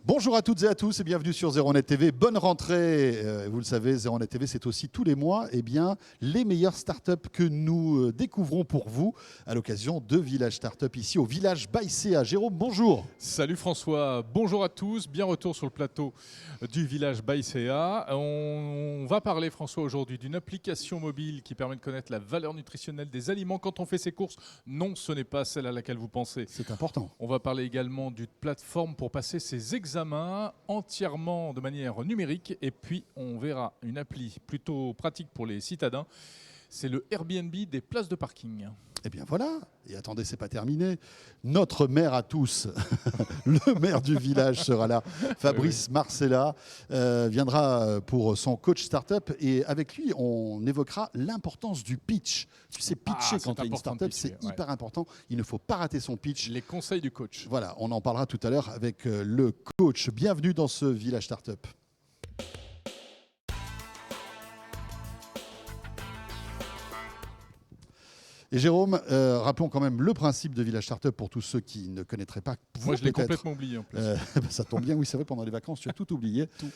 Bonjour à toutes et à tous et bienvenue sur ZeroNet TV. Bonne rentrée. Vous le savez, ZeroNet TV, c'est aussi tous les mois les meilleures startups que nous découvrons pour vous à l'occasion de Village Startup ici au Village Baïséa. Jérôme, bonjour. Salut François, bonjour à tous, bien retour sur le plateau du Village Baïséa. On va parler, François, aujourd'hui d'une application mobile qui permet de connaître la valeur nutritionnelle des aliments quand on fait ses courses. Non, ce n'est pas celle à laquelle vous pensez. C'est important. On va parler également d'une plateforme pour passer ses examens entièrement de manière numérique. Et puis, on verra une appli plutôt pratique pour les citadins. C'est le Airbnb des places de parking. Eh bien voilà, et attendez, c'est pas terminé. Notre maire à tous, le maire du village sera là. Fabrice Marcella viendra pour son coach startup et avec lui, on évoquera l'importance du pitch. Tu sais, pitcher quand tu as une startup, c'est hyper important. Il ne faut pas rater son pitch. Les conseils du coach. Voilà, on en parlera tout à l'heure avec le coach. Bienvenue dans ce village startup. Et Jérôme, rappelons quand même le principe de Village Startup pour tous ceux qui ne connaîtraient pas. Moi, je l'ai complètement oublié en plus. Ça tombe bien, oui, c'est vrai, pendant les vacances, tu as tout oublié. Tout.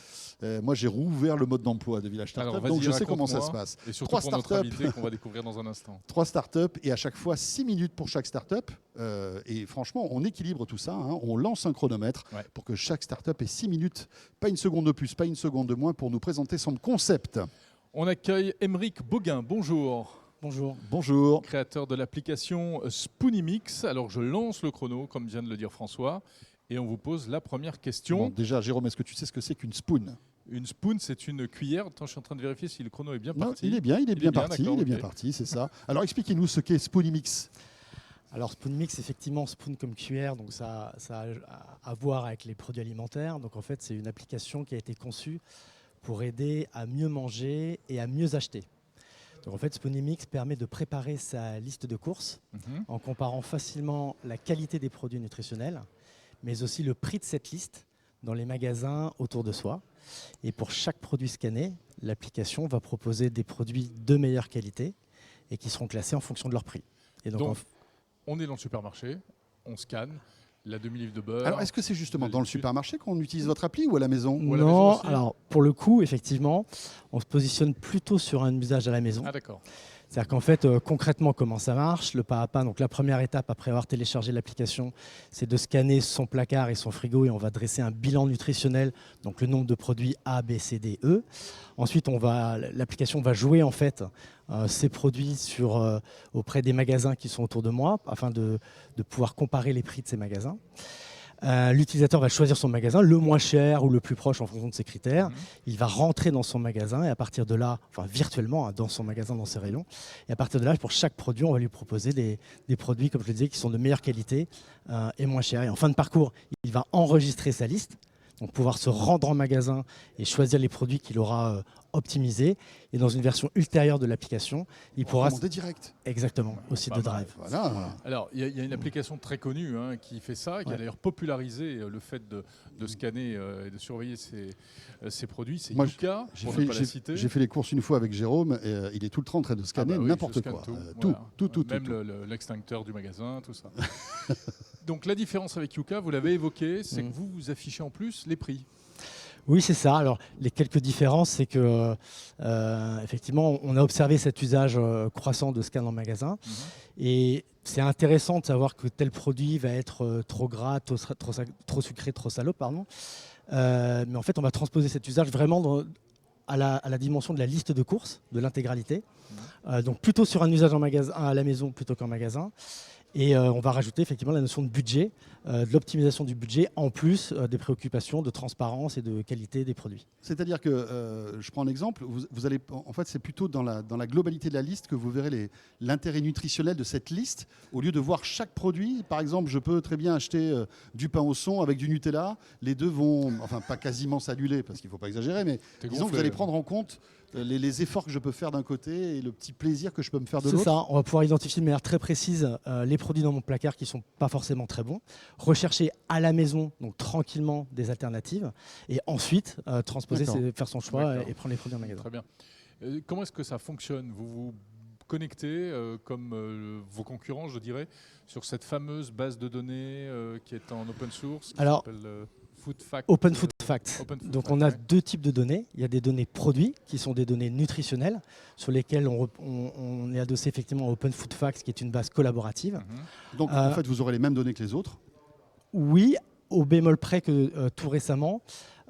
Moi, j'ai rouvert le mode d'emploi de Village Startup, donc je sais comment ça se passe. Et surtout pour notre invité qu'on va découvrir dans un instant. 3 startups et à chaque fois 6 minutes pour chaque startup. Et franchement, on équilibre tout ça. Hein. On lance un chronomètre pour que chaque startup ait 6 minutes, pas une seconde de plus, pas une seconde de moins, pour nous présenter son concept. On accueille Aymeric Boguin. Bonjour. Bonjour. Bonjour. Créateur de l'application Spoonymix. Alors je lance le chrono, comme vient de le dire François, et on vous pose la première question. Bon, déjà, Jérôme, est-ce que tu sais ce que c'est qu'une spoon ? Une spoon, c'est une cuillère. Attends, je suis en train de vérifier si le chrono est bien parti. Non, il est bien parti, c'est ça. Alors expliquez-nous ce qu'est Spoonymix. Alors Spoonymix, effectivement, spoon comme cuillère, donc ça a à voir avec les produits alimentaires. Donc en fait, c'est une application qui a été conçue pour aider à mieux manger et à mieux acheter. Donc en fait, Spoonymix permet de préparer sa liste de courses en comparant facilement la qualité des produits nutritionnels, mais aussi le prix de cette liste dans les magasins autour de soi. Et pour chaque produit scanné, l'application va proposer des produits de meilleure qualité et qui seront classés en fonction de leur prix. Et donc on est dans le supermarché, on scanne la demi-livre de beurre. Alors, est-ce que c'est justement dans le supermarché qu'on utilise votre appli ou à la maison ? Non, alors pour le coup, effectivement, on se positionne plutôt sur un usage à la maison. Ah d'accord. C'est-à-dire qu'en fait, concrètement, comment ça marche ? Le pas à pas, donc la première étape après avoir téléchargé l'application, c'est de scanner son placard et son frigo et on va dresser un bilan nutritionnel, donc le nombre de produits A, B, C, D, E. Ensuite, l'application va jouer en fait ces produits auprès des magasins qui sont autour de moi afin de pouvoir comparer les prix de ces magasins. L'utilisateur va choisir son magasin, le moins cher ou le plus proche en fonction de ses critères. Il va rentrer dans son magasin et à partir de là, enfin virtuellement dans son magasin, dans ses rayons, et à partir de là, pour chaque produit, on va lui proposer des produits, comme je le disais, qui sont de meilleure qualité et moins chers. Et en fin de parcours, il va enregistrer sa liste, donc pouvoir se rendre en magasin et choisir les produits qu'il aura optimisés. Et dans une version ultérieure de l'application, il pourra commander direct. Exactement, aussi de Drive. Voilà. Alors, il y a une application très connue qui fait ça, qui a d'ailleurs popularisé le fait de scanner et de surveiller ces produits. C'est Yuka, pour ne pas la citer. J'ai fait les courses une fois avec Jérôme et il est tout le temps en train de scanner n'importe quoi. Tout. Même l'extincteur du magasin, tout ça. Donc la différence avec Yuka, vous l'avez évoqué, c'est que vous affichez en plus les prix. Oui, c'est ça. Alors, les quelques différences, c'est que effectivement, on a observé cet usage croissant de scan en magasin. Et c'est intéressant de savoir que tel produit va être trop gras, trop sucré, trop salop, pardon. Mais en fait, on va transposer cet usage vraiment à la dimension de la liste de courses, de l'intégralité. Donc, plutôt sur un usage à la maison plutôt qu'en magasin. Et on va rajouter effectivement la notion de budget, de l'optimisation du budget, en plus des préoccupations de transparence et de qualité des produits. C'est-à-dire que, je prends un exemple, vous allez, en fait, c'est plutôt dans la globalité de la liste que vous verrez l'intérêt nutritionnel de cette liste, au lieu de voir chaque produit. Par exemple, je peux très bien acheter du pain au son avec du Nutella. Les deux vont, enfin pas quasiment s'annuler, parce qu'il ne faut pas exagérer, mais disons que vous allez prendre en compte les efforts que je peux faire d'un côté et le petit plaisir que je peux me faire de l'autre. C'est ça, on va pouvoir identifier de manière très précise les produits dans mon placard qui ne sont pas forcément très bons, rechercher à la maison, donc tranquillement, des alternatives, et ensuite transposer, faire son choix et prendre les produits en magasin. Très bien. Comment est-ce que ça fonctionne ? Vous vous connectez, comme vos concurrents, je dirais, sur cette fameuse base de données qui est en open source, qui s'appelle Food Fact. Open Food Facts. Open Food Donc Fact, on a ouais. deux types de données. Il y a des données produits qui sont des données nutritionnelles sur lesquelles on est adossé effectivement à Open Food Facts qui est une base collaborative. Donc en fait, vous aurez les mêmes données que les autres. Oui, au bémol près que tout récemment,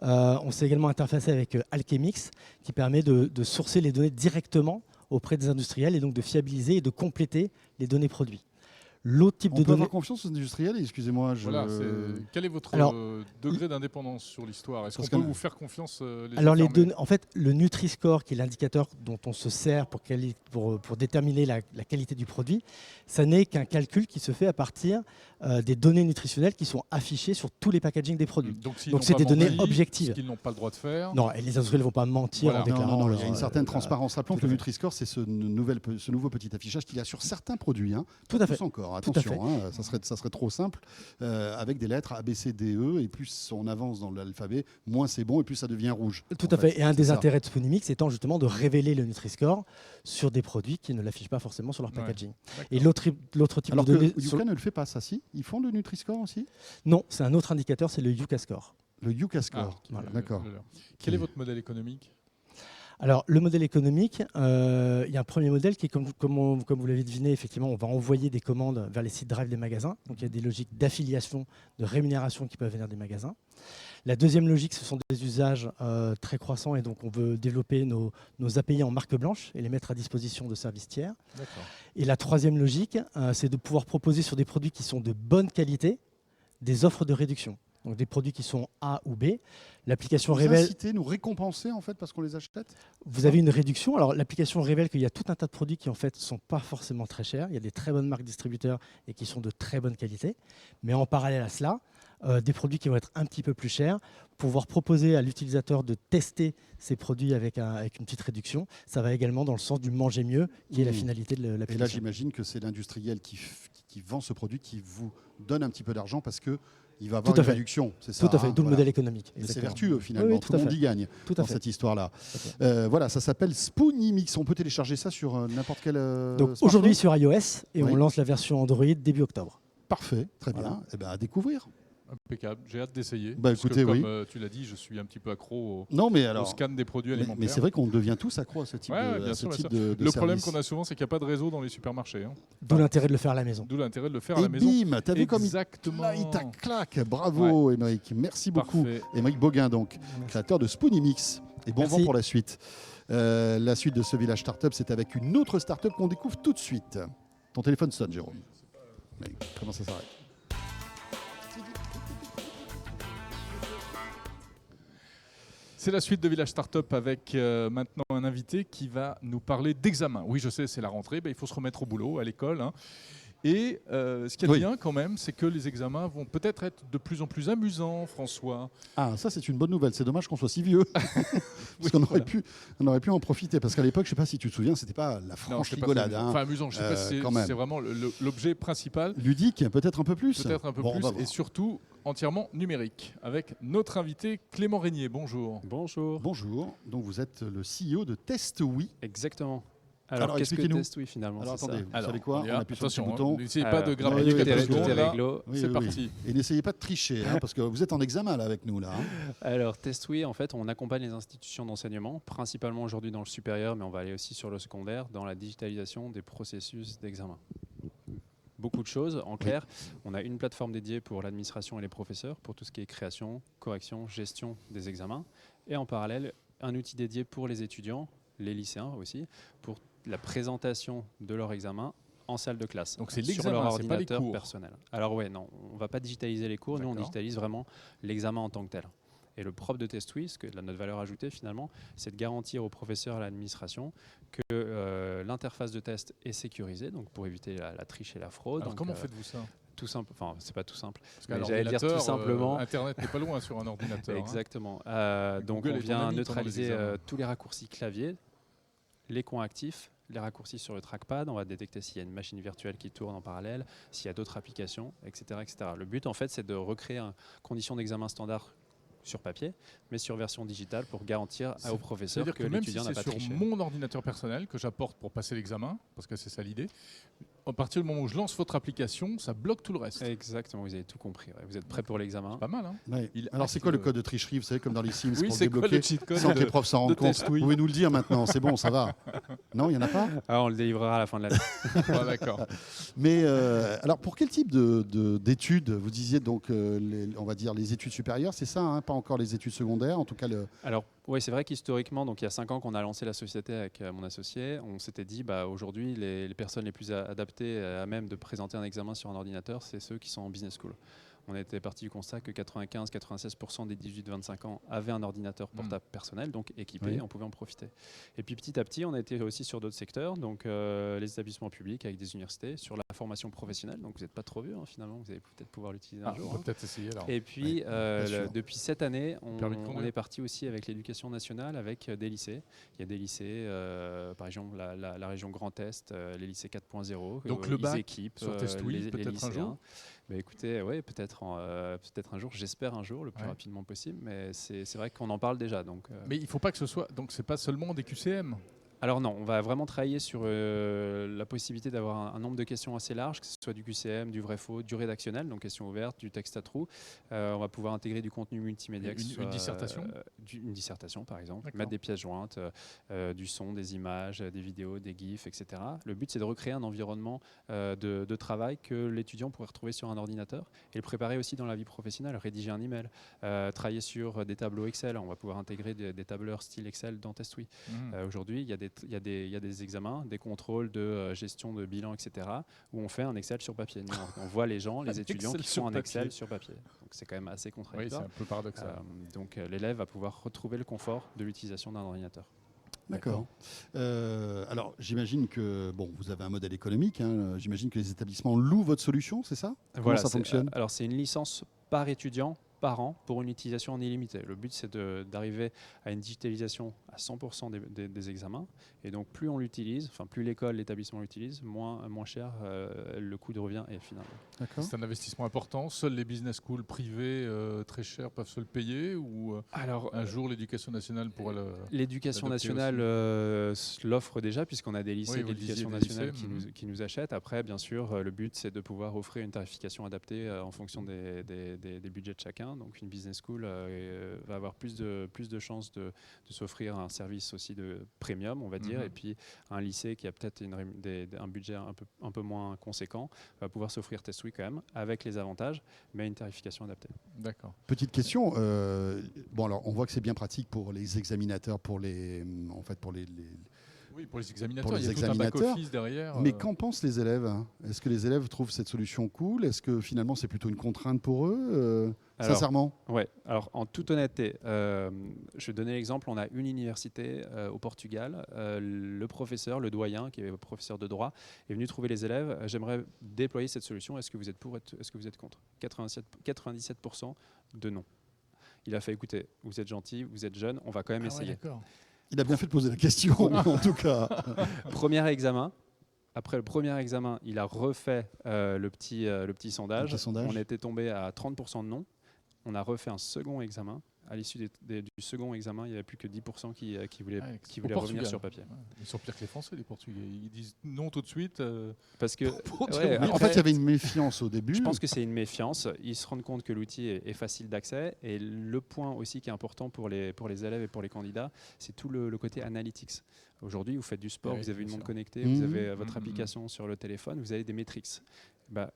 on s'est également interfacé avec Alchemix qui permet de sourcer les données directement auprès des industriels et donc de fiabiliser et de compléter les données produits. L'autre type On de peut données... avoir confiance aux industriels, excusez-moi. Voilà, quel est votre Alors, degré d'indépendance sur l'histoire? Est-ce qu'on parce peut que- vous faire confiance les Alors, yeux fermés en fait, le Nutri-Score, qui est l'indicateur dont on se sert pour déterminer la qualité du produit, ça n'est qu'un calcul qui se fait à partir des données nutritionnelles qui sont affichées sur tous les packagings des produits. Donc c'est des données objectives. Ce qu'ils n'ont pas le droit de faire. Non, et les industriels ne vont pas mentir Voilà. en déclarant... Non, il y a une certaine euh, transparence. Rappelons tout que à le fait. Nutri-Score, c'est ce nouveau petit affichage qu'il y a sur certains produits. Hein. Tout Pas à fait. tous encore, Tout à attention, hein, ça serait trop simple. Avec des lettres A, B, C, D, E, et plus on avance dans l'alphabet, moins c'est bon, et plus ça devient rouge. Tout en à fait. Et un c'est des ça. intérêts de Spoonymix étant justement de révéler le Nutri-Score sur des produits qui ne l'affichent pas forcément sur leur Ouais. packaging. D'accord. Et l'autre type Alors de données... que Yuka ne le fait pas, ça, si. Ils font le Nutri-Score aussi. Non, c'est un autre indicateur, c'est le Yuka Score. Le Yuka Ah, Score. Voilà. D'accord. Quel est votre modèle économique? Alors, le modèle économique, il y a un premier modèle qui est, comme vous l'avez deviné, effectivement, on va envoyer des commandes vers les sites Drive des magasins. Donc, il y a des logiques d'affiliation, de rémunération qui peuvent venir des magasins. La deuxième logique, ce sont des usages très croissants et donc on veut développer nos API en marque blanche et les mettre à disposition de services tiers. D'accord. Et la troisième logique, c'est de pouvoir proposer sur des produits qui sont de bonne qualité des offres de réduction. Donc des produits qui sont A ou B. L'application Nous révèle... inciter, nous récompenser en fait parce qu'on les achète. Vous avez une réduction. Alors l'application révèle qu'il y a tout un tas de produits qui en fait sont pas forcément très chers. Il y a des très bonnes marques distributeurs et qui sont de très bonne qualité. Mais en parallèle à cela, des produits qui vont être un petit peu plus chers, pouvoir proposer à l'utilisateur de tester ces produits avec une petite réduction, ça va également dans le sens du manger mieux, qui est la finalité de Et là, l'application. j'imagine que c'est l'industriel qui vend ce produit qui vous donne un petit peu d'argent parce que il va avoir Tout à une fait. réduction. C'est ça. Tout à fait, hein, d'où le voilà. modèle économique. Et c'est Exactement. vertueux finalement. Oui, oui, tout le monde y gagne Tout à dans fait. cette histoire-là. Tout à fait. Voilà, ça s'appelle Spoonymix. On peut télécharger ça sur n'importe quel. Donc smartphone. aujourd'hui sur iOS et Oui. on lance la version Android début octobre. Parfait, très Voilà. bien. Et ben à découvrir. Impeccable. J'ai hâte d'essayer. Bah, Parce que écoutez, comme oui. tu l'as dit, je suis un petit peu accro Non, mais au alors. scan des produits alimentaires. Mais c'est vrai qu'on devient tous accros à ce type, Ouais, de, bien à sûr, ce bien type sûr. de Le problème service. qu'on a souvent, c'est qu'il n'y a pas de réseau dans les supermarchés. Hein. D'où l'intérêt de le faire à la maison. D'où l'intérêt de le faire à Et la maison. bim, t'as vu comme il Exactement. il claque. Bravo, Émeric. Merci beaucoup. Parfait. Émeric Boguin, donc, créateur de Spoonymix. Et bon Merci. vent pour la suite. La suite de ce village startup, c'est avec une autre startup qu'on découvre tout de suite. Ton téléphone sonne, Jérôme. Mais comment ça s'arrête? C'est la suite de Village Startup avec maintenant un invité qui va nous parler d'examen. Oui, je sais, c'est la rentrée, il faut se remettre au boulot, à l'école. Hein. Et ce qui est Oui. bien quand même, c'est que les examens vont peut-être être de plus en plus amusants, François. Ah, ça, c'est une bonne nouvelle. C'est dommage qu'on soit si vieux. Parce qu'on on aurait pu en profiter. Parce qu'à l'époque, je ne sais pas si tu te souviens, c'était pas la franche c'est pas rigolade. très amusant. hein. Enfin, amusant, je sais pas si quand même. c'est vraiment l'objet principal. Ludique, peut-être un peu plus. Peut-être un peu Bon, on va plus, et voir. surtout entièrement numérique, avec notre invité Clément Régnier. Bonjour. Bonjour. Bonjour. Donc, vous êtes le CEO de TestWi. Exactement. Alors, Alors, qu'est-ce que expliquez-nous. TestWi finalement Alors, c'est attendez, ça vous savez quoi? on y On va. appuie sur le petit Attention, bouton. n'essayez pas de Alors, grimper oui, les oui, quelques oui, secondes, tout est là. réglo. Oui, C'est oui, parti. Et n'essayez pas de tricher, hein, parce que vous êtes en examen là, avec nous. Là, hein. Alors, TestWi, en fait, on accompagne les institutions d'enseignement, principalement aujourd'hui dans le supérieur, mais on va aller aussi sur le secondaire, dans la digitalisation des processus d'examen. Beaucoup de choses. En clair, on a une plateforme dédiée pour l'administration et les professeurs, pour tout ce qui est création, correction, gestion des examens. Et en parallèle, un outil dédié pour les étudiants, les lycéens aussi, pour la présentation de leur examen en salle de classe. Donc c'est sur l'examen, leur c'est pas les ordinateur cours. personnel. Alors ouais, non, on ne va pas digitaliser les cours, nous on D'accord. digitalise vraiment l'examen en tant que tel. Et le propre de TestWi, ce que notre valeur ajoutée finalement, c'est de garantir aux professeurs et à l'administration que l'interface de test est sécurisée, donc pour éviter la triche et la fraude. Alors Donc, comment faites-vous ça? tout simple, enfin c'est pas tout simple. Parce qu'à Mais j'allais dire tout l'ordinateur, simplement. Internet n'est pas loin sur un ordinateur. hein. Exactement. Donc Google on est ton vient ami pendant les neutraliser examens. tous les raccourcis clavier, les coins actifs, les raccourcis sur le trackpad. On va détecter s'il y a une machine virtuelle qui tourne en parallèle, s'il y a d'autres applications, etc., etc. Le but en fait c'est de recréer une condition d'examen standard sur papier, mais sur version digitale pour garantir aux professeurs C'est-à-dire que que même si l'étudiant n'a c'est pas sur triché. mon ordinateur personnel que j'apporte pour passer l'examen, parce que c'est ça l'idée, à partir du moment où je lance votre application, ça bloque tout le reste. Exactement, vous avez tout compris. Ouais. Vous êtes prêts pour l'examen? Pas mal, hein? Ouais. Il Alors, c'est quoi acte le code de tricherie, vous savez, comme dans les Sims, Oui, pour le c'est quoi débloquer le cheat code sans que les profs s'en rendent compte? Testouille Vous pouvez nous le dire maintenant, c'est bon, ça va. Non, il n'y en a pas? On le délivrera à la fin de l'année. Ouais, d'accord. Mais alors, pour quel type d'études? Vous disiez donc, on va dire les études supérieures, c'est ça, hein, pas encore les études secondaires, en tout cas Alors, oui, c'est vrai qu'historiquement, donc il y a 5 ans qu'on a lancé la société avec mon associé, on s'était dit, aujourd'hui, les personnes les plus adaptées à même de présenter un examen sur un ordinateur, c'est ceux qui sont en business school. On était parti du constat que 95-96% des 18-25 ans avaient un ordinateur portable personnel, donc équipé, Oui. on pouvait en profiter. Et puis petit à petit, on a été aussi sur d'autres secteurs, donc les établissements publics avec des universités, sur la formation professionnelle, donc vous n'êtes pas trop vieux finalement, vous allez peut-être pouvoir l'utiliser un jour. On peut peut-être essayer alors. Et puis, sûr. depuis cette année, Permis de on conduire. est parti aussi avec l'éducation nationale, avec des lycées. Il y a des lycées, par exemple la région Grand Est, les lycées 4.0, Donc le bac équipes, sur Testouille, peut-être un jour. Écoutez, ouais, peut-être un jour, j'espère un jour, le plus rapidement possible, mais c'est vrai qu'on en parle déjà. Donc, Mais il ne faut pas que ce soit. Donc, c'est pas seulement des QCM. Alors non, on va vraiment travailler sur la possibilité d'avoir un nombre de questions assez large, que ce soit du QCM, du vrai-faux, du rédactionnel, donc questions ouvertes, du texte à trous. On va pouvoir intégrer du contenu multimédia. Une dissertation Une dissertation par exemple, D'accord. mettre des pièces jointes, du son, des images, des vidéos, des GIFs, etc. Le but c'est de recréer un environnement de travail que l'étudiant pourrait retrouver sur un ordinateur et le préparer aussi dans la vie professionnelle, rédiger un email, travailler sur des tableaux Excel. On va pouvoir intégrer des tableurs style Excel dans Testouille. Aujourd'hui, il y a des examens, des contrôles de gestion de bilan, etc., où on fait un Excel sur papier. Nous, on voit les gens, les étudiants Excel qui sur font un papier. Excel sur papier. Donc c'est quand même assez Oui, c'est contradictoire. un peu paradoxal. Donc l'élève va pouvoir retrouver le confort de l'utilisation d'un ordinateur. D'accord. Alors, j'imagine que vous avez un modèle économique. Hein, j'imagine que les établissements louent votre solution, c'est ça? Comment ça fonctionne? Alors c'est une licence par étudiant par an pour une utilisation en illimité. Le but, c'est d'arriver à une digitalisation à 100% des examens. Et donc, plus on l'utilise, enfin plus l'école, l'établissement l'utilise, moins cher le coût de revient est finalement. C'est un investissement important. Seuls les business schools privés très chers peuvent se le payer ou Alors, un jour l'éducation nationale pourra le... L'éducation l'adopter nationale l'offre déjà, puisqu'on a des lycées Oui, vous le d'éducation disiez, des nationale lycées, qui nous achètent. Après, bien sûr, le but, c'est de pouvoir offrir une tarification adaptée en fonction des budgets de chacun. Donc, une business school va avoir plus de chances de s'offrir un service aussi de premium, on va dire. Et puis, un lycée qui a peut-être un budget un peu moins conséquent va pouvoir s'offrir Testouille quand même, avec les avantages, mais une tarification adaptée. D'accord. Petite question. Alors, on voit que c'est bien pratique pour les examinateurs, pour les Oui, pour les examinateurs, Pour les il y a examinateurs. tout un back-office derrière. Mais qu'en pensent les élèves? Est-ce que les élèves trouvent cette solution cool? Est-ce que finalement c'est plutôt une contrainte pour eux? Sincèrement? Ouais. Alors en toute honnêteté, je vais donner l'exemple. On a une université au Portugal. Le professeur, le doyen, qui est professeur de droit, est venu trouver les élèves. J'aimerais déployer cette solution. Est-ce que vous êtes pour? Est-ce que vous êtes contre? 97% de non. Il a fait, écoutez, vous êtes gentil, vous êtes jeune, on va quand même essayer. Il a bien fait de poser la question, en tout cas. Premier examen. Après le premier examen, il a refait le petit sondage. Le petit sondage. On était tombé à 30% de non. On a refait un second examen. À l'issue du second examen, il n'y avait plus que 10% qui voulaient revenir Portugal. sur papier. Ouais. Ils sont pires que les Français, les Portugais. Ils disent non tout de suite. Parce que, Pour dire ouais, oui. En après, fait, il y avait une méfiance au début. je pense que c'est une méfiance. Ils se rendent compte que l'outil est facile d'accès. Et le point aussi qui est important pour les élèves et pour les candidats, c'est tout le côté analytics. Aujourd'hui, vous faites du sport, Oui, vous avez une bien montre sûr. connectée, vous avez votre application sur le téléphone, vous avez des métriques.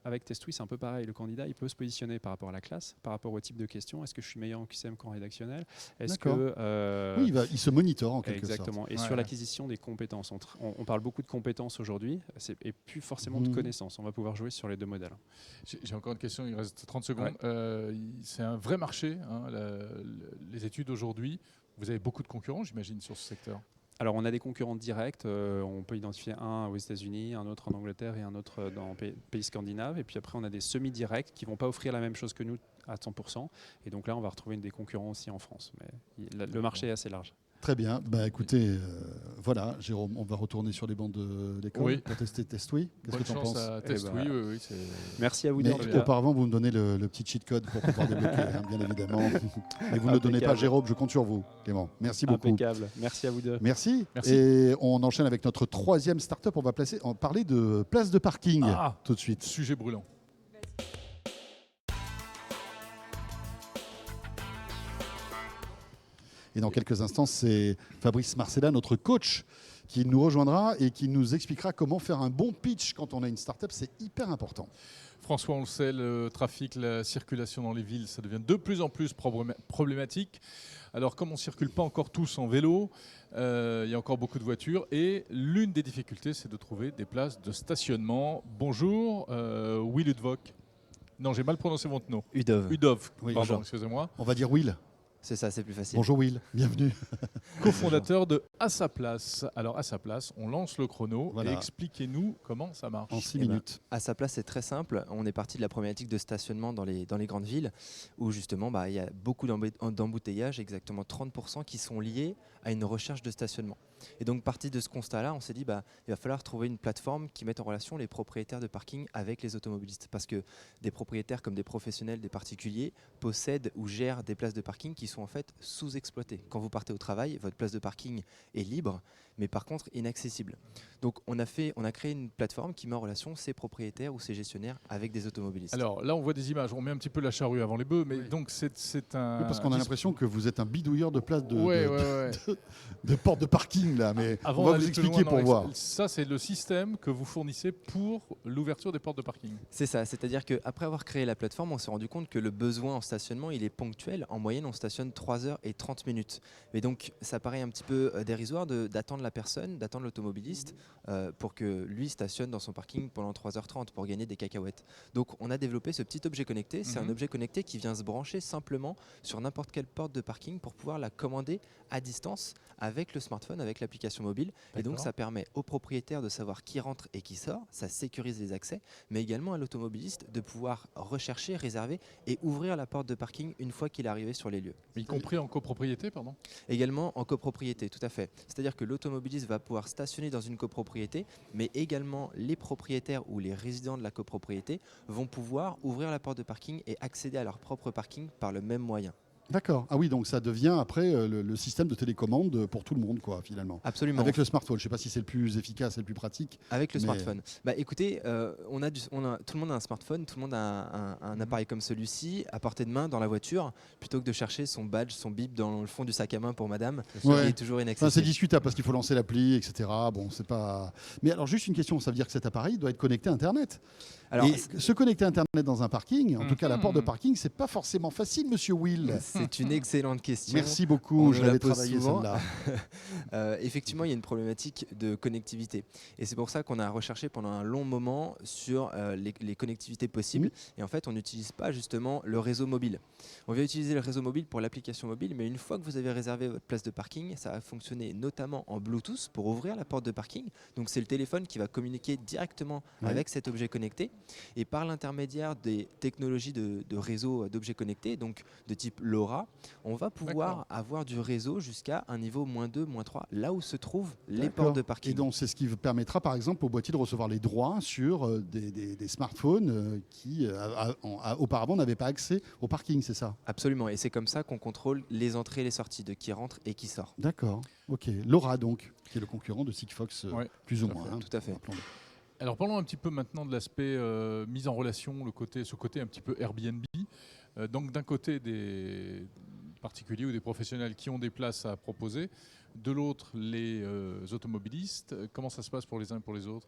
Avec Testouille, c'est un peu pareil. Le candidat, il peut se positionner par rapport à la classe, par rapport au type de questions. Est-ce que je suis meilleur en QCM qu'en rédactionnel? Est-ce D'accord. que Oui, il se monitore en quelque exactement. sorte. Et sur l'acquisition des compétences, on parle beaucoup de compétences aujourd'hui, et plus forcément de connaissances. On va pouvoir jouer sur les deux modèles. J'ai encore une question, il reste 30 secondes. C'est un vrai marché, hein, les études aujourd'hui. Vous avez beaucoup de concurrents, j'imagine, sur ce secteur. Alors, on a des concurrents directs. On peut identifier un aux États-Unis, un autre en Angleterre et un autre dans les pays scandinaves. Et puis après, on a des semi-directs qui ne vont pas offrir la même chose que nous à 100%. Et donc là, on va retrouver des concurrents aussi en France. Mais le marché est assez large. Très bien. Bah, écoutez, voilà, Jérôme, on va retourner sur les bancs d'école Oui. pour tester TestWi. Qu'est-ce Bonne que tu en chance penses? à Test, Eh ben, oui, c'est... Merci à vous Mais deux. en tout cas. auparavant, vous me donnez le petit cheat code pour pouvoir débloquer, hein, bien évidemment. Mais vous ne le donnez pas à Impeccable. Jérôme, je compte sur vous, Clément. Merci beaucoup. Impeccable. Merci à vous deux. Merci. Merci. Et on enchaîne avec notre troisième start-up. On va parler de place de parking tout de suite. Sujet brûlant. Et dans quelques instants, c'est Fabrice Marcella, notre coach, qui nous rejoindra et qui nous expliquera comment faire un bon pitch quand on a une start-up. C'est hyper important. François, on le sait, le trafic, la circulation dans les villes, ça devient de plus en plus problématique. Alors, comme on ne circule pas encore tous en vélo, il y a encore beaucoup de voitures. Et l'une des difficultés, c'est de trouver des places de stationnement. Bonjour, Will Udvok. Non, j'ai mal prononcé votre nom. Udov. Udov, Oui, pardon, bonjour. excusez-moi. On va dire Will. C'est ça, c'est plus facile. Bonjour Will, bienvenue. Co-fondateur de À sa place. Alors, à sa place, on lance le chrono Voilà. et expliquez-nous comment ça marche. En 6 Eh ben, minutes. À sa place, c'est très simple. On est parti de la problématique de stationnement dans les grandes villes où justement il y a beaucoup d'embouteillages, exactement 30% qui sont liés à une recherche de stationnement. Et donc parti de ce constat-là, on s'est dit il va falloir trouver une plateforme qui mette en relation les propriétaires de parking avec les automobilistes. Parce que des propriétaires comme des professionnels, des particuliers possèdent ou gèrent des places de parking qui sont en fait sous-exploitées. Quand vous partez au travail, votre place de parking est libre, mais par contre inaccessible. Donc on a créé une plateforme qui met en relation ces propriétaires ou ces gestionnaires avec des automobilistes. Alors là, on voit des images. On met un petit peu la charrue avant les bœufs, mais Oui. donc c'est un. Oui, parce qu'on a l'impression que vous êtes un bidouilleur de places Ouais. de portes de parking là, mais Avant on va d'aller vous plus expliquer loin pour dans voir. Ça, c'est le système que vous fournissez pour l'ouverture des portes de parking. C'est ça, c'est-à-dire qu'après avoir créé la plateforme, on s'est rendu compte que le besoin en stationnement, il est ponctuel. En moyenne, on stationne 3h30. Mais donc, ça paraît un petit peu dérisoire d'attendre la personne, d'attendre l'automobiliste pour que lui stationne dans son parking pendant 3h30 pour gagner des cacahuètes. Donc, on a développé ce petit objet connecté. C'est un objet connecté qui vient se brancher simplement sur n'importe quelle porte de parking pour pouvoir la commander à distance avec le smartphone, avec l'application mobile. Et donc, D'accord. ça permet aux propriétaires de savoir qui rentre et qui sort. Ça sécurise les accès, mais également à l'automobiliste de pouvoir rechercher, réserver et ouvrir la porte de parking une fois qu'il est arrivé sur les lieux. Y compris en copropriété, pardon. Également en copropriété, tout à fait. C'est-à-dire que l'automobiliste va pouvoir stationner dans une copropriété, mais également les propriétaires ou les résidents de la copropriété vont pouvoir ouvrir la porte de parking et accéder à leur propre parking par le même moyen. D'accord. Ah oui, donc ça devient après le système de télécommande pour tout le monde, quoi, finalement. Absolument. Avec le smartphone. Je ne sais pas si c'est le plus efficace et le plus pratique. Avec le Mais- smartphone. Écoutez, tout le monde a un smartphone, tout le monde a un appareil comme celui-ci à portée de main dans la voiture, plutôt que de chercher son badge, son bip dans le fond du sac à main pour madame, Ouais. qui est toujours Enfin, c'est inaccessible. discutable parce qu'il faut lancer l'appli, etc. Bon, c'est pas. Mais alors, juste une question. Ça veut dire que cet appareil doit être connecté à Internet. Alors, Et se connecter à Internet dans un parking, en tout cas la porte de Mhm. parking, c'est pas forcément facile, Monsieur Will. c'est une excellente question. Merci On beaucoup. nous Je la l'avais pose travaillé souvent. celle-là. Effectivement, il y a une problématique de connectivité. Et c'est pour ça qu'on a recherché pendant un long moment sur les connectivités possibles. Et en fait, on n'utilise pas justement le réseau mobile. On vient utiliser le réseau mobile pour l'application mobile, mais une fois que vous avez réservé votre place de parking, ça va fonctionner notamment en Bluetooth pour ouvrir la porte de parking. Donc c'est le téléphone qui va communiquer directement Ouais. avec cet objet connecté. Et par l'intermédiaire des technologies de réseau d'objets connectés, donc de type LoRa, on va pouvoir avoir du réseau jusqu'à un niveau -2, -3, là où se trouvent les D'accord. portes de parking. Et donc, c'est ce qui permettra, par exemple, au boîtier de recevoir les droits sur des smartphones qui, auparavant, n'avaient pas accès au parking, c'est ça? Absolument, et c'est comme ça qu'on contrôle les entrées et les sorties de qui rentre et qui sort. D'accord. Ok. LoRa, donc, qui est le concurrent de Sigfox, Ouais, plus ou tout à moins. fait, hein, tout à fait. rappelons-le. Alors parlons un petit peu maintenant de l'aspect mise en relation, ce côté un petit peu Airbnb. Donc d'un côté des particuliers ou des professionnels qui ont des places à proposer, de l'autre les automobilistes. Comment ça se passe pour les uns et pour les autres?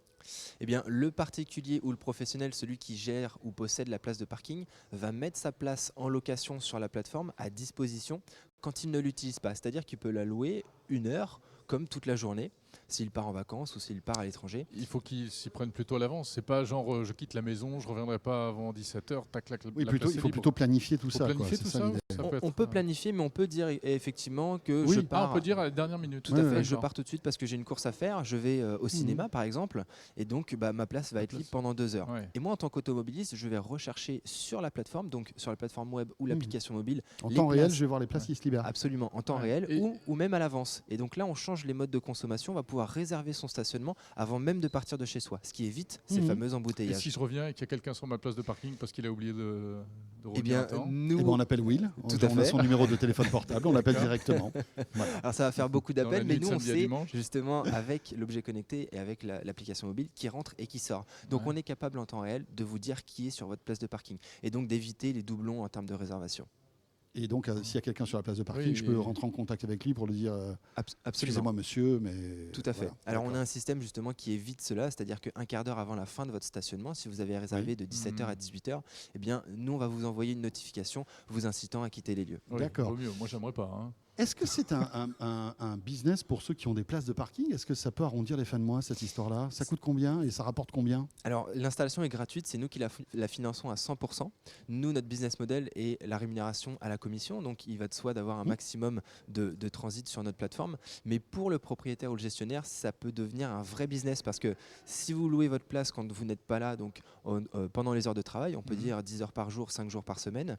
Eh bien, le particulier ou le professionnel, celui qui gère ou possède la place de parking, va mettre sa place en location sur la plateforme à disposition quand il ne l'utilise pas. C'est-à-dire qu'il peut la louer 1 heure comme toute la journée, s'il part en vacances ou s'il part à l'étranger. Il faut qu'ils s'y prennent plutôt à l'avance. C'est pas genre je quitte la maison, je reviendrai pas avant 17h, tac, tac, Oui, la plutôt, place il est faut libre. plutôt planifier tout Faut ça. planifier quoi, tout c'est ça, l'idée. oui. Ça peut être, On peut planifier, mais on peut dire effectivement que Oui. je Ah, pars. on peut dire à la dernière minute. Tout à fait. Ouais, Je pars tout de suite parce que j'ai une course à faire. Je vais au cinéma, par exemple, et donc ma place va être libre pendant 2 heures. Ouais. Et moi, en tant qu'automobiliste, je vais rechercher sur la plateforme, donc sur la plateforme web ou l'application mobile, En les temps réel, places. je vais voir les places qui se libèrent. Absolument, en temps Ouais. réel Et- ou même à l'avance. Et donc là, on change les modes de consommation. On va pouvoir réserver son stationnement avant même de partir de chez soi, ce qui évite ces fameux Et embouteillages. si je reviens et qu'il y a quelqu'un sur ma place de parking parce qu'il a oublié de Eh revenir bien, à temps. nous, Eh ben, on appelle Will. Tout à On a fait. son numéro de téléphone portable. On l'appelle directement. Voilà. alors ça va faire beaucoup Dans la d'appels, mais nuit de nous on samedi à sait dimanche. justement avec l'objet connecté et avec l'application mobile qui rentre et qui sort. Donc Ouais. on est capable en temps réel de vous dire qui est sur votre place de parking et donc d'éviter les doublons en termes de réservation. Et donc, s'il y a quelqu'un sur la place de parking, Oui, je peux et- rentrer en contact avec lui pour lui dire Absolument. excusez-moi, monsieur, mais. Tout à fait. Voilà. Alors on a D'accord. un système justement qui évite cela, c'est-à-dire qu'un quart d'heure avant la fin de votre stationnement, si vous avez réservé de 17h à 18h, eh bien nous on va vous envoyer une notification vous incitant à quitter les lieux. Oui, D'accord. vaut mieux. Moi, j'aimerais pas. Hein. Est-ce que c'est un business pour ceux qui ont des places de parking? Est-ce que ça peut arrondir les fins de mois, cette histoire-là? Ça coûte combien et ça rapporte combien? Alors l'installation est gratuite, c'est nous qui la finançons à 100%. Nous, notre business model est la rémunération à la commission, donc il va de soi d'avoir un maximum de transit sur notre plateforme. Mais pour le propriétaire ou le gestionnaire, ça peut devenir un vrai business parce que si vous louez votre place quand vous n'êtes pas là, donc pendant les heures de travail, on peut dire 10 heures par jour, 5 jours par semaine,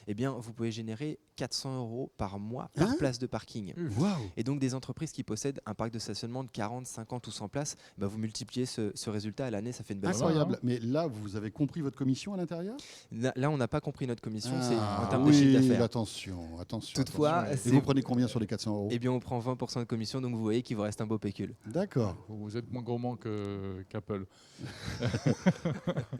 eh bien vous pouvez générer 400 € par mois par Hein place de parking. Waouh! Et donc des entreprises qui possèdent un parc de stationnement de 40, 50 ou 100 places, bah, vous multipliez ce résultat à l'année, ça fait une belle somme. Incroyable. Mais là, vous avez compris votre commission à l'intérieur? Là, on n'a pas compris notre commission, c'est Ah, en termes de chiffre oui, d'affaires. attention, attention. Toutefois, attention. Et vous prenez combien sur les 400 €? eh bien, on prend 20% de commission, donc vous voyez qu'il vous reste un beau pécule. D'accord. Vous êtes moins gourmand qu'Apple.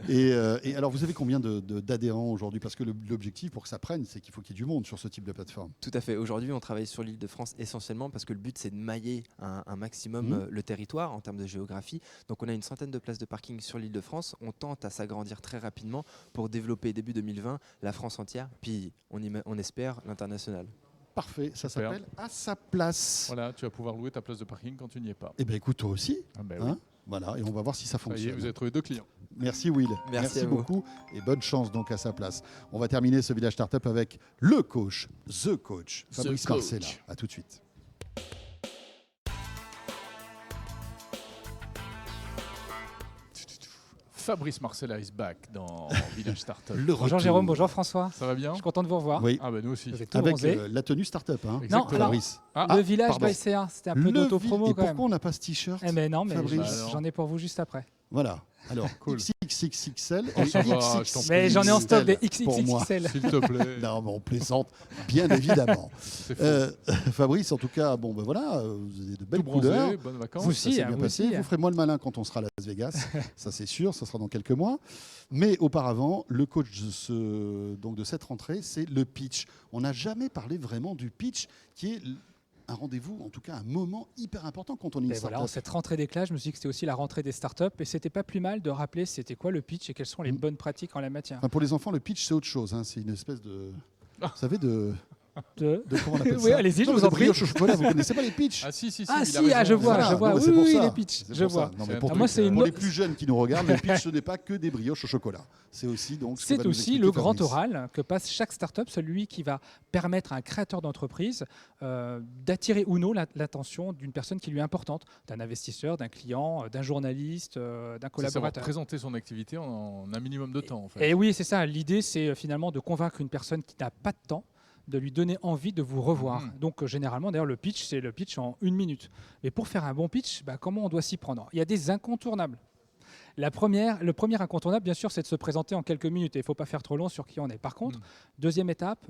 Et alors, vous avez combien d'adhérents aujourd'hui? Parce que l'objectif pour que ça prenne, c'est qu'il faut qu'il y ait du monde sur ce type de plateforme. Tout à fait. Aujourd'hui, on travaille sur l'île de France essentiellement parce que le but, c'est de mailler un maximum le territoire en termes de géographie. Donc, on a une centaine de places de parking sur l'île de France. On tente à s'agrandir très rapidement pour développer début 2020 la France entière, puis on espère l'international. Parfait, ça Super. s'appelle À sa place. Voilà, tu vas pouvoir louer ta place de parking quand tu n'y es pas. Eh bien, écoute, toi aussi. Ah ben oui. Hein, voilà, et on va voir si ça Ça y est, fonctionne. vous avez trouvé 2 clients. Merci Will. Merci à vous. beaucoup et bonne chance donc à sa place. On va terminer ce village startup avec le coach, The Coach, Fabrice Coach. Marcella. À tout de suite. Fabrice Marcella is back dans Village Startup. Le Bonjour retour. Jérôme, bonjour François. Ça va bien Je suis content de vous revoir. Oui, Ah ben nous aussi. Vous êtes tout avec bronzés. la tenue startup. Hein. Exactement. alors, Fabrice. Ah, le village pardon. by CA, c'était un peu Le d'auto-promo et quand même. pourquoi on n'a pas ce t-shirt? Eh ben non, mais Fabrice. Bah alors. j'en ai pour vous juste après. Voilà. Alors, Cool. XXXL Oh, et ça va, je t'en prie. Mais j'en ai en stock des pour moi. XXXL. S'il te plaît. Non, mais on plaisante, bien évidemment. C'est faux. Fabrice, en tout cas, bon, ben voilà, vous avez de belles Tout bronzé, couleurs. bonnes vacances. Vous Ça aussi, s'est hein, bien vous passé. aussi, hein. Vous ferez moins le malin quand on sera à Las Vegas, ça c'est sûr, ça sera dans quelques mois. Mais auparavant, le coach donc de cette rentrée, c'est le pitch. On n'a jamais parlé vraiment du pitch, qui est un rendez-vous, en tout cas un moment hyper important quand on est une Et voilà, en startup. cette rentrée des classes, je me suis dit que c'était aussi la rentrée des startups et c'était pas plus mal de rappeler c'était quoi le pitch et quelles sont les bonnes pratiques en la matière. Enfin, pour les enfants, le pitch c'est autre chose. Hein. C'est une espèce de, vous savez, de comment on appelle Oui, ça? allez-y, je Non, vous de en prie. brioche au chocolat. Vous connaissez pas les pitchs? Ah si, si, si. Ah il a si, raison. ah, je vois, Voilà, je vois. non, mais Oui, c'est pour oui, ça. les pitchs, C'est je pour ça. vois. Non, C'est mais un pour, truc, moi, c'est une pour les autre- plus jeunes qui nous regardent, le pitch, ce n'est pas que des brioches au chocolat. C'est aussi donc. ce que C'est va nous aussi expliquer le grand Fabrice. oral que passe chaque startup, celui qui va permettre à un créateur d'entreprise d'attirer ou non l'attention d'une personne qui lui est importante, d'un investisseur, d'un client, d'un journaliste, d'un C'est savoir collaborateur. présenter son activité en un minimum de temps en fait. Et oui, c'est ça. L'idée, c'est finalement de convaincre une personne qui n'a pas de temps, de lui donner envie de vous revoir. Mhm. Donc, généralement, d'ailleurs, le pitch, c'est le pitch en 1 minute. Mais pour faire un bon pitch, comment on doit s'y prendre? Il y a des incontournables. Le premier incontournable, bien sûr, c'est de se présenter en quelques minutes. Et il ne faut pas faire trop long sur qui on est. Par contre, deuxième étape,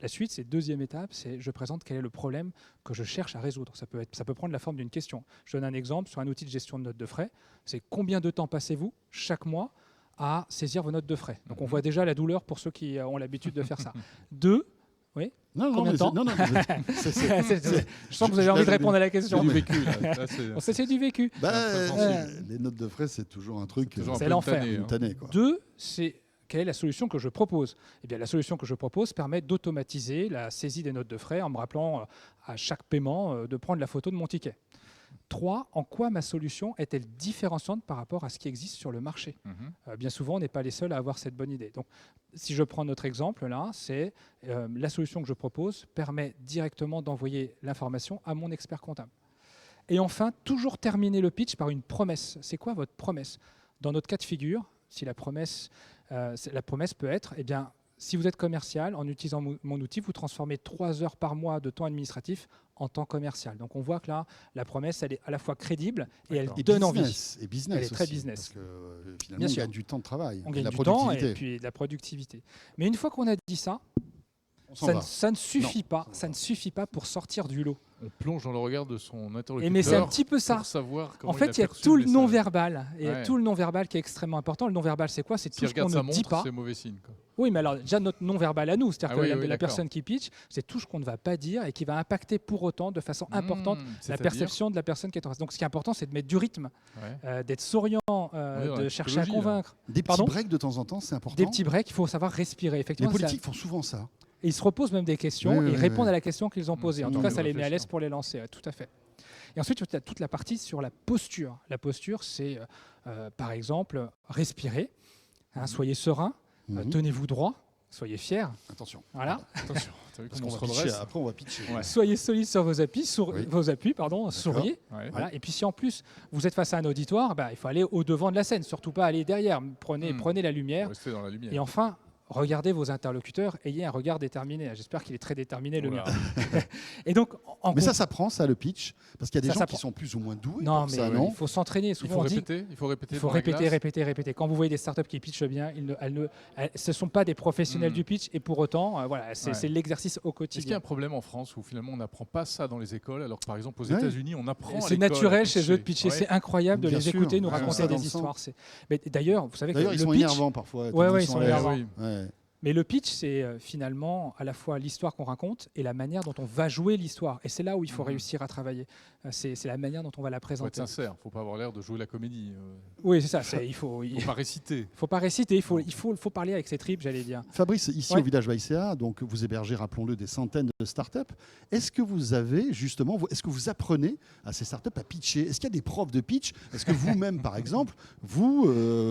la suite, c'est deuxième étape, c'est je présente quel est le problème que je cherche à résoudre. Ça peut prendre la forme d'une question. Je donne un exemple sur un outil de gestion de notes de frais. C'est combien de temps passez-vous chaque mois à saisir vos notes de frais? Donc, on voit déjà la douleur pour ceux qui ont l'habitude de faire ça. Deux, Non, Combien de temps non, je sens que vous avez envie de répondre à la question. C'est du vécu. Là, c'est- Bon, ça, c'est du vécu. Bah, très sensible. les notes de frais, c'est toujours un truc. toujours un C'est peu l'enfer. tanné, hein. Tanné, quoi. Deux, c'est quelle est la solution que je propose? Eh bien, la solution que je propose permet d'automatiser la saisie des notes de frais en me rappelant à chaque paiement de prendre la photo de mon ticket. 3, en quoi ma solution est-elle différenciante par rapport à ce qui existe sur le marché? Bien souvent, on n'est pas les seuls à avoir cette bonne idée. Donc, si je prends notre exemple là, c'est la solution que je propose permet directement d'envoyer l'information à mon expert comptable. Et enfin, toujours terminer le pitch par une promesse. C'est quoi votre promesse? Dans notre cas de figure, si la promesse peut être, eh bien, si vous êtes commercial, en utilisant mon outil, vous transformez 3 heures par mois de temps administratif en temps commercial. Donc on voit que là, la promesse, elle est à la fois crédible et elle donne envie. Et business Elle est très aussi, business. Parce que finalement, Bien on sûr. gagne du temps de travail. On et de gagne la du temps productivité. et puis de la productivité. Mais une fois qu'on a dit ça, On s'en va. ça ne suffit pas. Ça ne suffit pas pour sortir du lot. On plonge dans le regard de son interlocuteur. Et mais c'est un petit peu ça. Pour savoir comment En fait, il y a perçu tout le message. non-verbal. Et Ouais. tout le non-verbal qui est extrêmement important. Le non-verbal, c'est quoi? C'est tout S'il ce qu'on regarde sa ne dit montre, pas. c'est mauvais signe, quoi. Oui, mais alors déjà notre non-verbal à nous, c'est-à-dire Ah que oui, la d'accord. personne qui pitch, c'est tout ce qu'on ne va pas dire et qui va impacter pour autant de façon importante la c'est-à-dire perception de la personne qui est en face. Donc ce qui est important, c'est de mettre du rythme, Ouais. d'être souriant, dans de la chercher à psychologie, là. convaincre. Des petits Pardon breaks de temps en temps, c'est important. Des petits breaks, il faut savoir respirer. Les Effectivement, ça- politiques font souvent ça. et ils se reposent même des questions Oui, oui, et oui, répondent oui. à la question qu'ils ont posée. En tout Tant cas, mieux ça les met à réfléchir. l'aise pour les lancer, tout à fait. Et ensuite, il y a toute la partie sur la posture. La posture, c'est par exemple respirer, soyez serein, Mhm. tenez-vous droit, soyez fier. Attention. Voilà. Attention, t'as vu Parce comment qu'on on va se pitcher, redresse. après, on va pitcher. Ouais. Soyez solide sur vos appuis, Oui. souriez. Ouais. Voilà. Et puis si en plus vous êtes face à un auditoire, bah, il faut aller au devant de la scène, surtout pas aller derrière. Prenez la lumière. Restez dans la lumière. Et enfin, regardez vos interlocuteurs, ayez un regard déterminé. J'espère qu'il est très déterminé, le mien. Oula. Et donc, Mais ça s'apprend, ça, le pitch. Parce qu'il y a des Ça gens s'apprend. qui sont plus ou moins doués non, pour mais ça, non? il faut s'entraîner. Il Souvent, faut on dit répéter. Il faut répéter. il faut devant la répéter, glace. répéter. Quand vous voyez des startups qui pitchent bien, ce ne sont pas des professionnels Mm. du pitch et pour autant, voilà, c'est Ouais. l'exercice au Est-ce qu'il y a quotidien. un problème en France où finalement on n'apprend pas ça dans les écoles, alors que par exemple aux Ouais. États-Unis on apprend à C'est l'école naturel à chez eux de pitcher. Ouais. C'est incroyable de Bien les sûr. écouter, nous Ouais, raconter ça dans des le sang. histoires. Mais d'ailleurs, vous savez que D'ailleurs, ils le sont pitch, énervants parfois. Ouais, tellement ouais, ils ils sont sont à l'aise. énervants. Oui. Ouais. mais le pitch, c'est finalement à la fois l'histoire qu'on raconte et la manière dont on va jouer l'histoire. Et c'est là où il faut Mhm. réussir à travailler. C'est la manière dont on va la Faut être présenter. sincère, faut pas avoir l'air de jouer la comédie. Oui, c'est ça. Il Faut pas réciter. faut pas réciter, il faut parler avec ses tripes, j'allais dire. Fabrice, ici Ouais. au village Baïséa, donc vous hébergez, rappelons-le, des centaines de startups. Est-ce que vous avez justement, est-ce que vous apprenez à ces startups à pitcher? Est-ce qu'il y a des profs de pitch? Est-ce que vous-même, par exemple, vous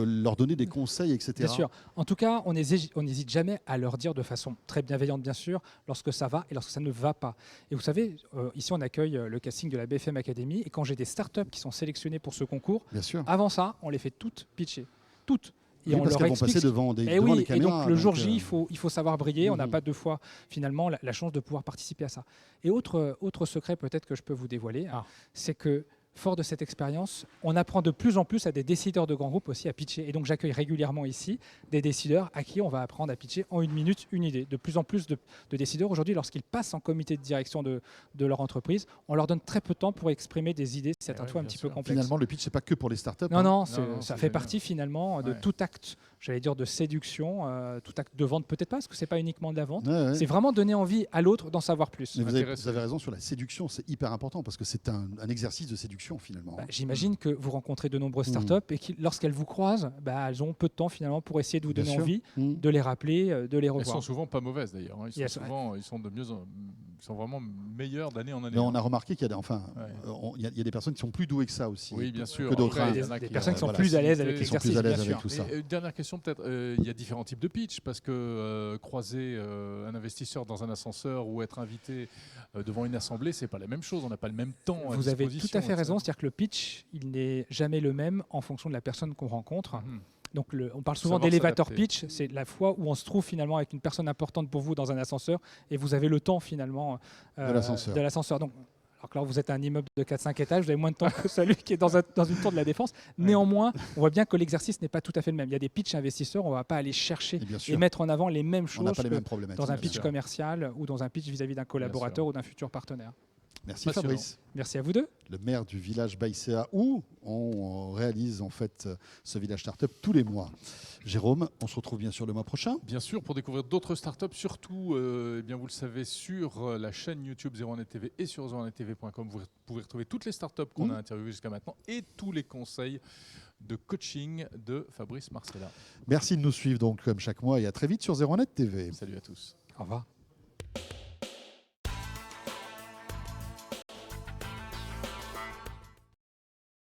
leur donnez des conseils, etc. Bien sûr. En tout cas, on n'hésite jamais à leur dire de façon très bienveillante, bien sûr, lorsque ça va et lorsque ça ne va pas. Et vous savez, ici, on accueille le casting de la BFM Academy. Et quand j'ai des startups qui sont sélectionnées pour ce concours, Bien sûr. avant ça, on les fait toutes pitcher. Toutes. Et Oui, on parce leur qu'elles vont explique. passer devant des, Eh devant oui, des et caméras. donc le jour J, donc, il faut savoir briller. On n'a Mhm. pas deux fois finalement la chance de pouvoir participer à ça. Et autre secret peut-être que je peux vous dévoiler, c'est que fort de cette expérience, on apprend de plus en plus à des décideurs de grands groupes aussi à pitcher. Et donc j'accueille régulièrement ici des décideurs à qui on va apprendre à pitcher en 1 minute une idée. De plus en plus de décideurs aujourd'hui, lorsqu'ils passent en comité de direction de leur entreprise, on leur donne très peu de temps pour exprimer des idées, certaines ouais, fois un bien petit sûr. peu complexes. Finalement, le pitch, c'est pas que pour les startups. Non, hein. non, Non, ça c'est fait génial. partie finalement de Ouais. tout acte, j'allais dire de séduction, tout acte de vente peut-être pas, parce que c'est pas uniquement de la vente. Ouais, ouais. C'est vraiment donner envie à l'autre d'en savoir plus. Mais vous Intéressant. avez raison sur la séduction, c'est hyper important parce que c'est un exercice de séduction finalement. Bah, j'imagine que vous rencontrez de nombreuses Mhm. startups et que lorsqu'elles vous croisent, bah, elles ont peu de temps finalement pour essayer de vous Bien donner sûr. envie Mhm. de les rappeler, de les Elles revoir. sont souvent pas mauvaises d'ailleurs. Hein. Yes, Ils sont de mieux, ils sont vraiment meilleurs d'année en année. Mais on hein. a remarqué qu'il y a des, enfin, Ouais. il y a des personnes qui sont plus douées que ça aussi. Oui, bien sûr. Que d'autres. Après, hein. il y en a Des qui- personnes qui sont voilà, plus à l'aise avec Ils sont plus l'exercice, à l'aise bien avec sûr. tout ça. Et dernière question peut-être, il y a différents types de pitch parce que croiser un investisseur dans un ascenseur ou être invité devant une assemblée, c'est pas la même chose. On n'a pas le même temps. à Vous avez tout disposition, à fait raison, etc. c'est-à-dire que le pitch, il n'est jamais le même en fonction de la personne qu'on rencontre. Mhm. Donc on parle souvent Savoir d'élévateur s'adapter. pitch, c'est la fois où on se trouve finalement avec une personne importante pour vous dans un ascenseur et vous avez le temps finalement De l'ascenseur. de l'ascenseur. Donc, alors que là, vous êtes un immeuble de 4-5 étages, vous avez moins de temps que celui qui est dans une tour de la Défense. Néanmoins, on voit bien que l'exercice n'est pas tout à fait le même. Il y a des pitchs investisseurs, on ne va pas aller chercher Et bien et sûr, mettre en avant les mêmes on n'a choses pas les que mêmes problématiques. dans un bien pitch sûr. commercial ou dans un pitch vis-à-vis d'un collaborateur ou d'un futur partenaire. Merci Passionnant. Fabrice. Merci à vous deux. Le maire du village Baïséa, où on réalise en fait ce village startup tous les mois. Jérôme, on se retrouve bien sûr le mois prochain. Bien sûr, pour découvrir d'autres startups, surtout, eh bien, vous le savez, sur la chaîne YouTube 01net TV et sur 01nettv.com, vous pouvez retrouver toutes les startups qu'on a interviewées jusqu'à maintenant et tous les conseils de coaching de Fabrice Marcella. Merci de nous suivre donc comme chaque mois et à très vite sur 01net TV. Salut à tous. Au revoir.